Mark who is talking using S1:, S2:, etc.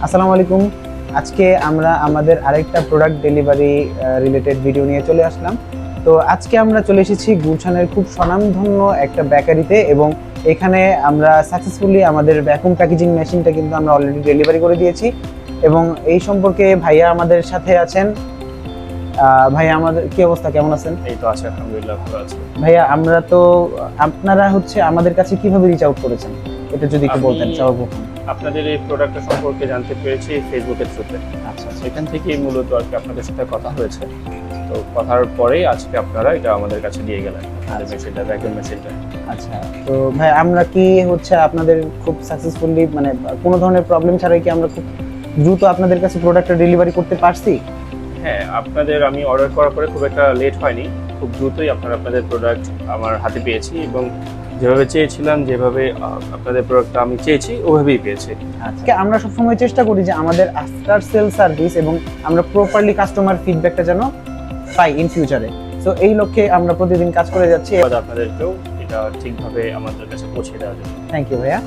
S1: আসসালামু আলাইকুম। আজকে আমরা আমাদের আরেকটা প্রোডাক্ট ডেলিভারি রিলেটেড ভিডিও নিয়ে চলে আসলাম। তো আজকে আমরা চলে এসেছি গুলশানের খুব স্বনামধন্য একটা বেকারিতে, এবং এখানে আমরা সাকসেসফুলি আমাদের ভ্যাকুম প্যাকেজিং মেশিনটা কিন্তু আমরা অলরেডি ডেলিভারি করে দিয়েছি। এবং এই সম্পর্কে ভাইয়া আমাদের সাথে আছেন। ভাইয়া, আমাদের কি অবস্থা, কেমন আছেন?
S2: এই তো আছে, আলহামদুলিল্লাহ ভালো আছি।
S1: ভাইয়া, আমরা তো আপনারা আমাদের কাছে কিভাবে রিচ আউট করেছেন, এটা যদি একটু বলতেন সর্বপ্রথম।
S2: আপনাদের এই প্রোডাক্টটা সম্পর্কে জানতে পেরেছি ফেসবুকের থ্রুতে।
S1: আচ্ছা।
S2: সেখান থেকেই মূলত আর কি আপনাদের সাথে কথা হয়েছে। তো কথার পরেই আজকে আপনারা এটা আমাদের কাছে দিয়ে গেলেন, আমাদের মেশিনটা, ভ্যাকুয়াম মেশিনটা।
S1: আচ্ছা, তো ভাই আমরা কি আপনাদের খুব সাকসেসফুলি, মানে কোনো ধরনের প্রবলেম ছাড়াই কি আমরা খুব দ্রুত আপনাদের কাছে প্রোডাক্টটা ডেলিভারি করতে পারছি?
S2: হ্যাঁ, আমি অর্ডার করার পরে খুব একটা লেট হয়নি, খুব দ্রুতই আপনাদের প্রোডাক্ট আমার হাতে পেয়েছি, এবং যেভাবে চেয়েছিলাম, যেভাবে আপনাদের প্রোডাক্টটা আমি চেয়েছি ওভাবেই পেয়েছি।
S1: আচ্ছা, আমরা সবসময় চেষ্টা করি যে আমাদের আফটার সেল সার্ভিস এবং আমরা প্রপারলি কাস্টমার ফিডব্যাকটা যেন পাই ইন ফিউচারে। সো এই লক্ষ্যে আমরা প্রতিদিন কাজ করে যাচ্ছি।
S2: আপনাদেরকেও এটা ঠিকভাবে আমাদের কাছে পৌঁছে দেওয়ার জন্য
S1: থ্যাংক ইউ ভাইয়া।